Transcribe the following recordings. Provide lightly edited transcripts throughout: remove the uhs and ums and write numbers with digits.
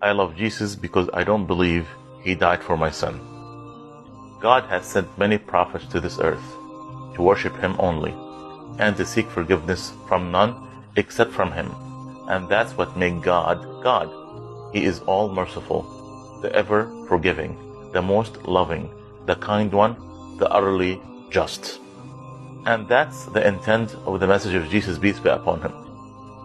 I love Jesus because I don't believe he died for my sin. God has sent many prophets to this earth to worship him only and to seek forgiveness from none except from him. And that's what makes God God. He is all merciful, the ever forgiving, the most loving, the kind one, the utterly just. And that's the intent of the message of Jesus, peace be upon him,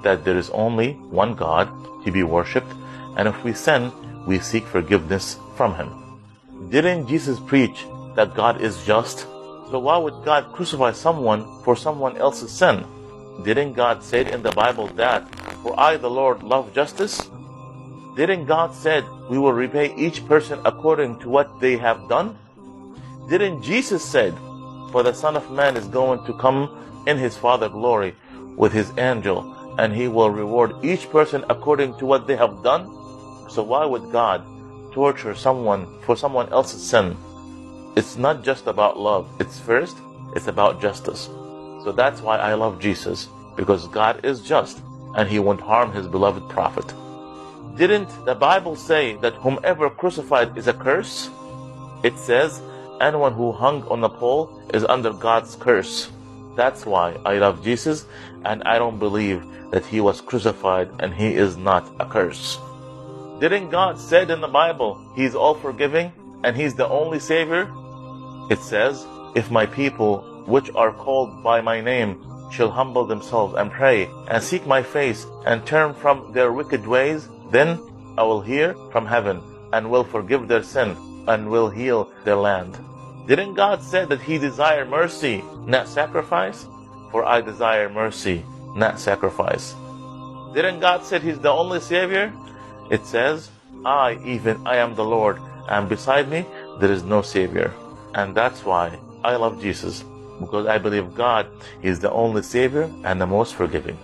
that there is only one God to be worshipped, and if we sin, we seek forgiveness from him. Didn't Jesus preach that God is just? So why would God crucify someone for someone else's sin? Didn't God say in the Bible that, for I the Lord love justice? Didn't God said we will repay each person according to what they have done? Didn't Jesus said, for the Son of Man is going to come in his Father glory with his angel, and he will reward each person according to what they have done? So why would God torture someone for someone else's sin? It's not just about love. It's about justice. So that's why I love Jesus, because God is just, and he won't harm his beloved prophet. Didn't the Bible say that whomever crucified is a curse? It says, anyone who hung on the pole is under God's curse. That's why I love Jesus, and I don't believe that he was crucified and he is not a curse. Didn't God said in the Bible, he's all forgiving and he's the only Savior? It says, if my people, which are called by my name, shall humble themselves and pray and seek my face and turn from their wicked ways, then I will hear from heaven and will forgive their sin and will heal their land. Didn't God say that he desire mercy, not sacrifice? For I desire mercy, not sacrifice. Didn't God say he's the only Savior? It says, I am the Lord, and beside me there is no Savior. And that's why I love Jesus, because I believe God is the only Savior and the most forgiving.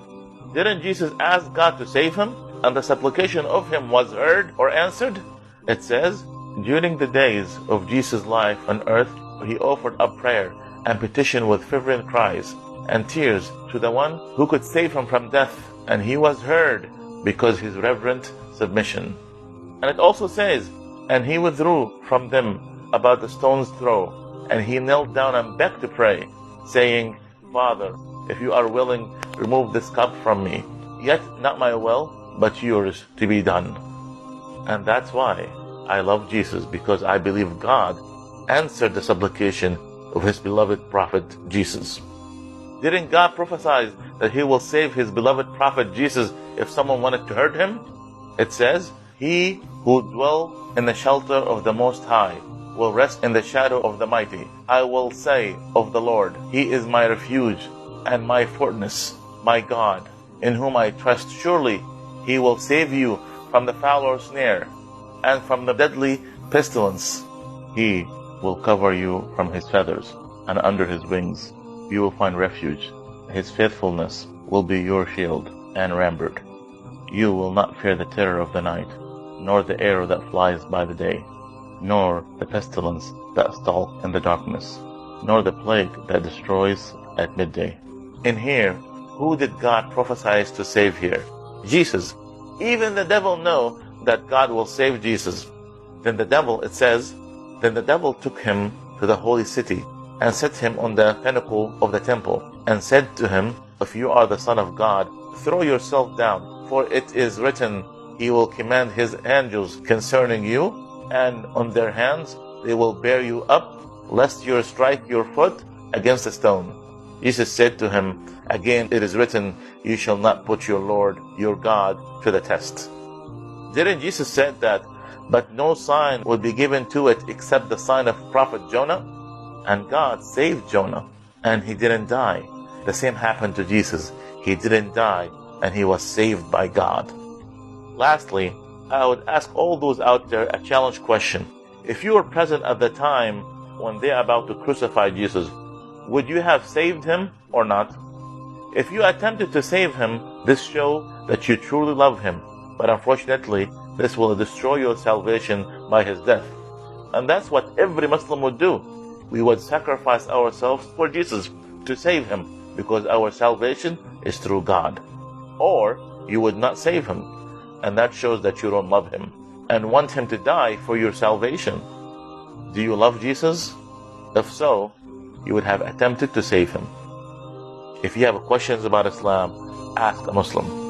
Didn't Jesus ask God to save him, and the supplication of him was heard or answered? It says, during the days of Jesus' life on earth, he offered up prayer and petition with fervent cries and tears to the one who could save him from death, and he was heard because his reverent submission. And it also says, and he withdrew from them about the stone's throw, and he knelt down and begged to pray, saying, Father, if you are willing, remove this cup from me. Yet not my will, but yours to be done. And that's why I love Jesus, because I believe God answered the supplication of his beloved prophet Jesus. Didn't God prophesy that he will save his beloved prophet Jesus if someone wanted to hurt him? It says, he who dwell in the shelter of the Most High will rest in the shadow of the Mighty. I will say of the Lord, he is my refuge and my fortress, my God, in whom I trust. Surely he will save you from the fowler's snare and from the deadly pestilence. He will cover you from his feathers, and under his wings you will find refuge. His faithfulness will be your shield and rampart. You will not fear the terror of the night, nor the arrow that flies by the day, nor the pestilence that stalks in the darkness, nor the plague that destroys at midday. In here, who did God prophesy to save here? Jesus. Even the devil know that God will save Jesus. Then the devil took him to the holy city and set him on the pinnacle of the temple and said to him, if you are the Son of God, throw yourself down, for it is written, he will command his angels concerning you, and on their hands they will bear you up, lest you strike your foot against a stone. Jesus said to him, again it is written, you shall not put your Lord, your God, to the test. Didn't Jesus say that, but no sign would be given to it except the sign of prophet Jonah? And God saved Jonah, and he didn't die. The same happened to Jesus. He didn't die, and he was saved by God. Lastly, I would ask all those out there a challenge question. If you were present at the time when they are about to crucify Jesus, would you have saved him or not? If you attempted to save him, this shows that you truly love him. But unfortunately, this will destroy your salvation by his death. And that's what every Muslim would do. We would sacrifice ourselves for Jesus to save him, because our salvation is through God. Or you would not save him. and that shows that you don't love him and want him to die for your salvation. Do you love Jesus? If so, you would have attempted to save him. If you have questions about Islam, ask a Muslim.